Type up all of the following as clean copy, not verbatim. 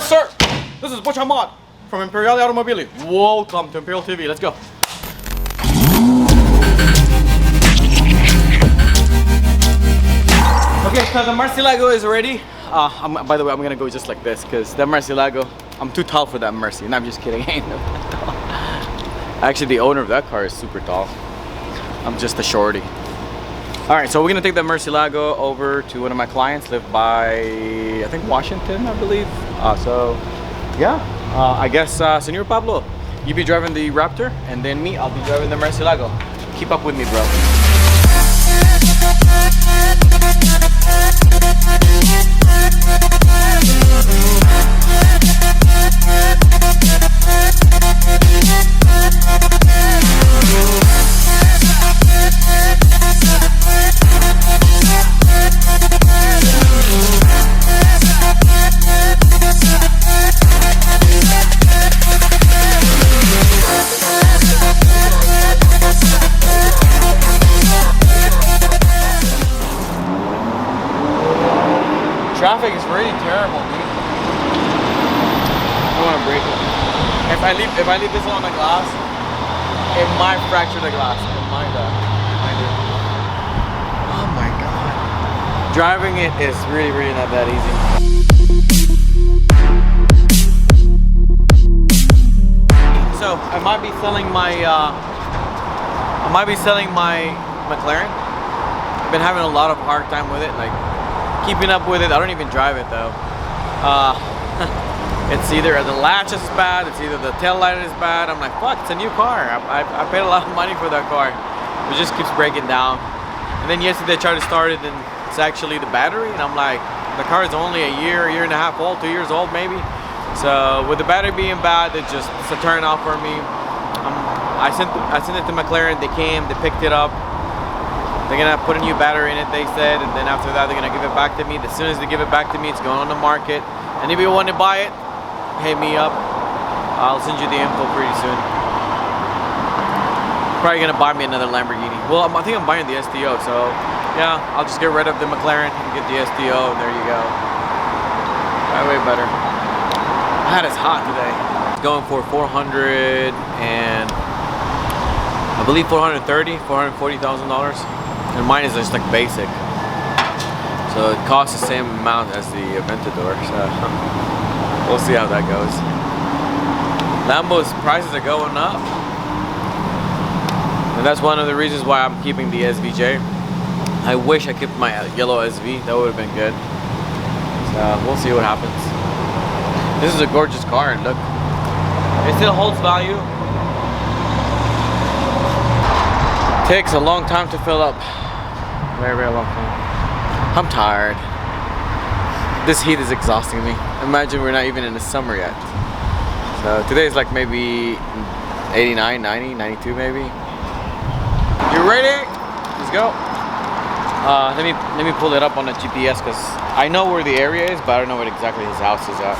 Yes, sir. This is Butch Ahmad from Imperial Automobili. Welcome to Imperial TV. Let's go. Okay, so the Murciélago is ready. By the way, I'm gonna go just like this because that Murciélago, I'm too tall for that Mercy. No, I'm just kidding. I ain't that tall. Actually, the owner of that car is super tall. I'm just a shorty. All right, so we're gonna take the Murciélago over to one of my clients, live by, I think, Washington, I believe. So, yeah, I guess, Senor Pablo, you be driving the Raptor, and then me, I'll be driving the Murciélago. Keep up with me, bro. Traffic is really terrible, dude. I want to break it. If I leave this on the glass, it might fracture the glass. It might do. Oh my god. Driving it is really, really not that easy. So I might be selling my McLaren. I've been having a lot of hard time with it, like keeping up with it. I don't even drive it though. It's either the latch is bad, it's either the tail light is bad. I'm like, fuck, it's a new car. I paid a lot of money for that car. It just keeps breaking down. And then yesterday I tried to start it and it's actually the battery. And I'm like, the car is only a year and a half old, 2 years old maybe. So with the battery being bad, it's a turn off for me. I sent it to McLaren, they came, they picked it up. They're gonna put a new battery in it, they said, and then after that they're gonna give it back to me. As soon as they give it back to me, it's going on the market. And if you want to buy it, hit me up. I'll send you the info pretty soon. Probably gonna buy me another Lamborghini. Well, I think I'm buying the STO, so yeah, I'll just get rid of the McLaren and get the STO, and there you go. Way better. That is hot today. It's going for 400 and I believe $440,000. And mine is just like basic, so it costs the same amount as the Aventador. So we'll see how that goes. Lambo's prices are going up, and that's one of the reasons why I'm keeping the SVJ. I wish I kept my yellow SV. That would have been good. So we'll see what happens. This is a gorgeous car, and look, it still holds value. Takes a long time to fill up. Very, very long time. I'm tired. This heat is exhausting me. Imagine we're not even in the summer yet. So today is like maybe 89, 90, 92 maybe. You ready? Let's go. Let me pull it up on the GPS because I know where the area is, but I don't know what exactly his house is at.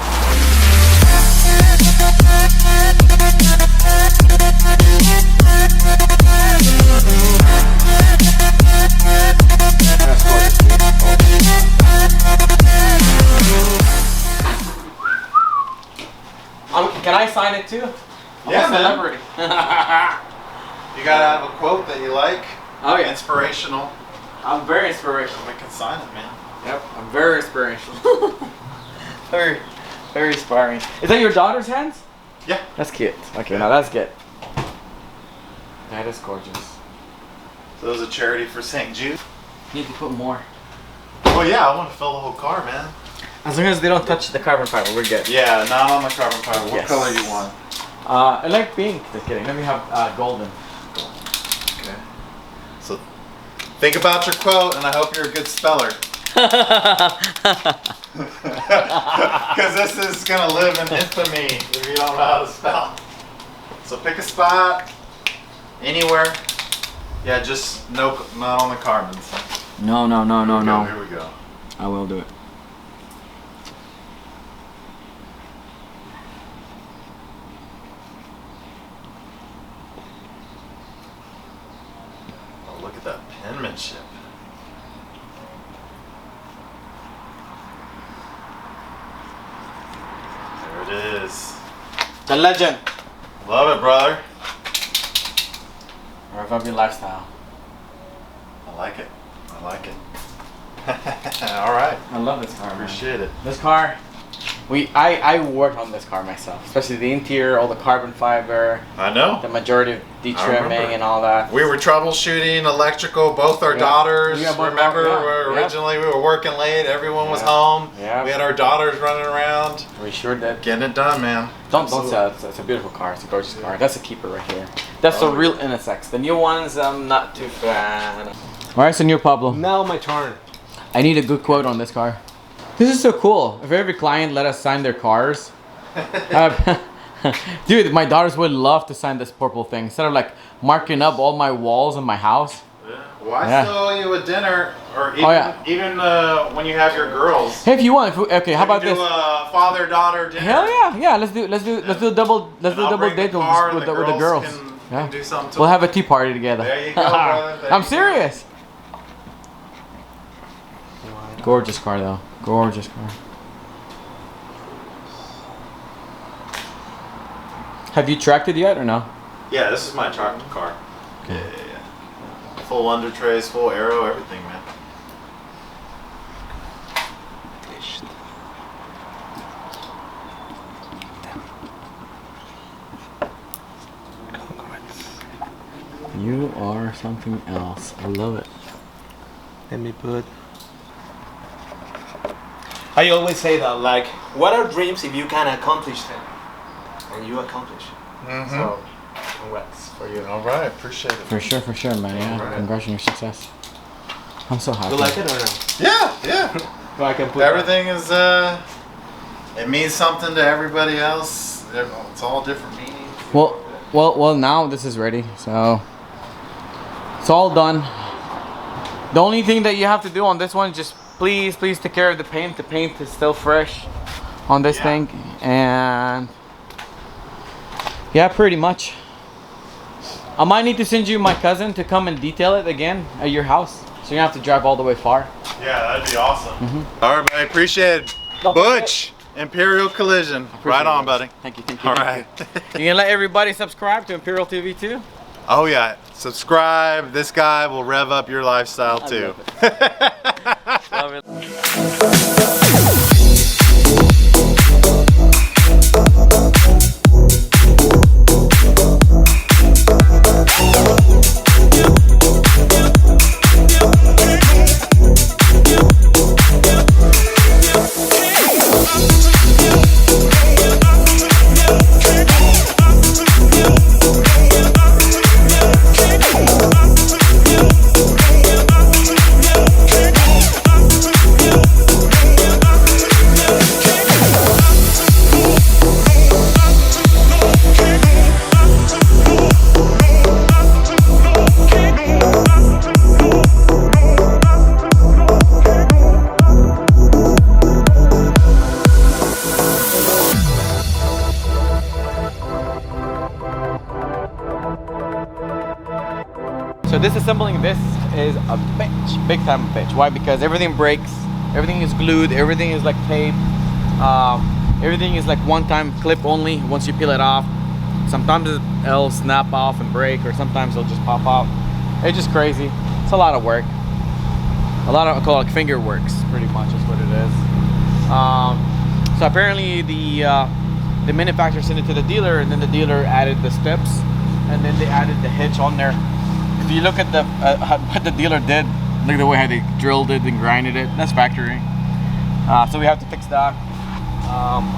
Can I sign it too? Yeah, I'm a celebrity. You gotta have a quote that you like. Oh yeah. Inspirational. I'm very inspirational. We can sign it, man. Yep, I'm very inspirational. very, very inspiring. Is that your daughter's hands? Yeah. That's cute. Okay, now that's good. That is gorgeous. So it was a charity for St. Jude. Need to put more. Oh yeah, I want to fill the whole car, man. As long as they don't touch the carbon fiber, we're good. Yeah, not on the carbon fiber. What Yes. color do you want? I like pink. Just kidding. Let me have golden. Okay. So think about your quote, and I hope you're a good speller. Because this is gonna live in infamy if you don't know how to spell. So pick a spot, anywhere. Yeah, just not on the carbons. No. Here we go. I will do it. Oh, look at that penmanship. is. The legend. Love it, brother. Rev up your lifestyle. I like it. I like it. All right. I love this car, man. Appreciate it. This car, I worked on this car myself, especially the interior, all the carbon fiber. I know. The majority of de-trimming and all that. We were troubleshooting electrical, both our daughters. Remember, originally we were working late, everyone was home. Yeah. We had our daughters running around. We sure did. Getting it done, man. Don't sell it. It's a beautiful car. It's a gorgeous car. That's a keeper right here. That's the real NSX. The new ones, I'm not too fan. All right, so new Pablo. Now my turn. I need a good quote on this car. This is so cool. If every client let us sign their cars. Dude, my daughters would love to sign this purple thing. Instead of like marking up all my walls in my house. Yeah. Why sell you a dinner, or even when you have your girls? Hey, if you want, okay, how about this? Father-daughter dinner. Hell yeah, let's do a double date with the girls. Can do something. We'll have a tea party together. There you go, brother. I'm serious. Gorgeous car though. Gorgeous car. Have you tracked it yet or no? Yeah, this is my tractor car. Okay. Yeah. Full under trays, full aero, everything, man. You are something else. I love it. Let me put. I always say that, like, what are dreams if you can accomplish them? And you accomplish. So, congrats for you. All right, appreciate it. For sure, man. Yeah, Right. congrats on your success. I'm so happy. You like it or no? Yeah. So I can put Everything is, it means something to everybody else. It's all different meanings. Well, now this is ready, so it's all done. The only thing that you have to do on this one is just please take care of the paint. The paint is still fresh on this thing, and yeah, pretty much. I might need to send you my cousin to come and detail it again at your house, so you don't have to drive all the way far. Yeah, that'd be awesome. All right, buddy, appreciate it. Butch, Imperial Collision. Right on, buddy. Thank you. All right. You gonna let everybody subscribe to Imperial TV too? Oh yeah, subscribe. This guy will rev up your lifestyle too. Love it. So disassembling this is a bitch, big time bitch. Why? Because everything breaks, everything is glued, everything is like tape, everything is like one-time clip only. Once you peel it off, sometimes it'll snap off and break, or sometimes it'll just pop out. It's just crazy. It's a lot of work. A lot of, I call it finger works, pretty much is what it is. So apparently the manufacturer sent it to the dealer, and then the dealer added the steps, and then they added the hitch on there. If you look at the what the dealer did, look at the way how they drilled it and grinded it. That's factory. So we have to fix that.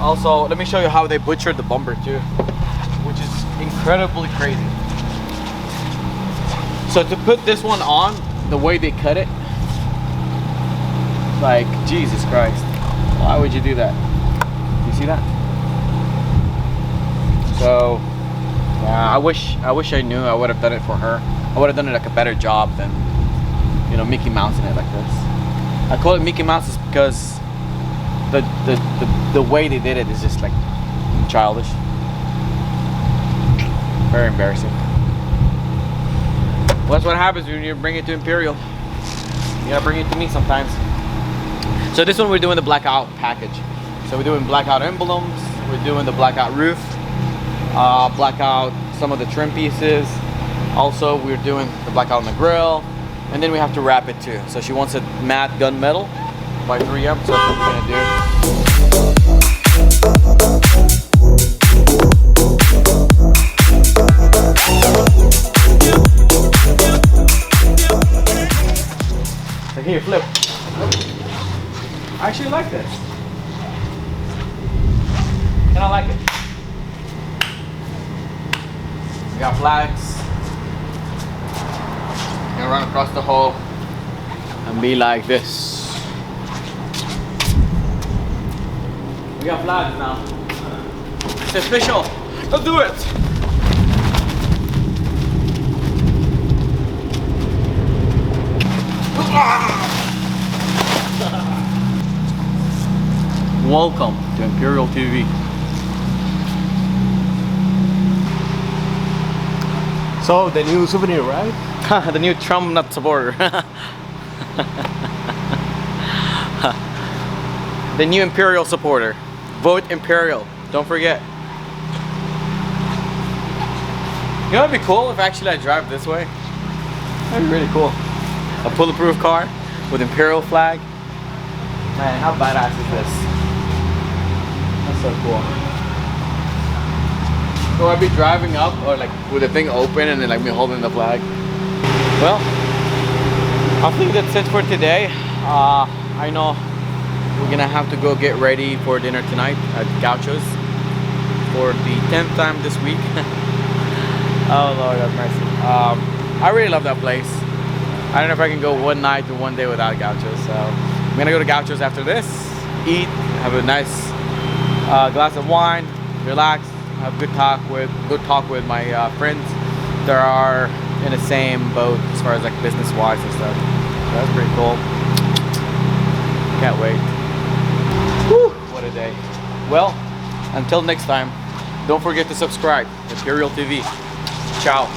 Also, let me show you how they butchered the bumper too, which is incredibly crazy. So to put this one on, the way they cut it, like Jesus Christ, why would you do that? You see that? So yeah, I wish I knew. I would have done it for her. I would have done it like a better job than, you know, Mickey Mouse in it like this. I call it Mickey Mouse is because the way they did it is just like childish. Very embarrassing. Well, that's what happens when you bring it to Imperial. You gotta bring it to me sometimes. So this one we're doing the blackout package. So we're doing blackout emblems, we're doing the blackout roof, blackout some of the trim pieces. Also, we're doing the blackout on the grill, and then we have to wrap it too. So she wants it matte gunmetal by 3M, so that's what we're gonna do. So here, flip. I actually like this. And I like it. We got flags. Gonna run across the hole and be like this. We got flags now. It's official. Let's do it. Welcome to Imperial TV. So the new souvenir, right? The new Trump nut supporter. The new Imperial supporter. Vote Imperial. Don't forget. You know, it'd be cool if actually I drive this way. That'd be really cool. A bulletproof car with Imperial flag. Man, how badass is this? That's so cool. So I'd be driving up, or like with the thing open, and then like me holding the flag. Well, I think that's it for today. I know we're gonna have to go get ready for dinner tonight at Gaucho's for the 10th time this week. Oh Lord have mercy. I really love that place. I don't know if I can go one night or one day without Gaucho's. So I'm gonna go to Gaucho's after this, eat, have a nice glass of wine, relax, have good talk with my friends that are in the same boat as far as like business wise and stuff. So that's pretty cool. Can't wait. Whew, what a day. Well, until next time, don't forget to subscribe. Imperial TV. Ciao.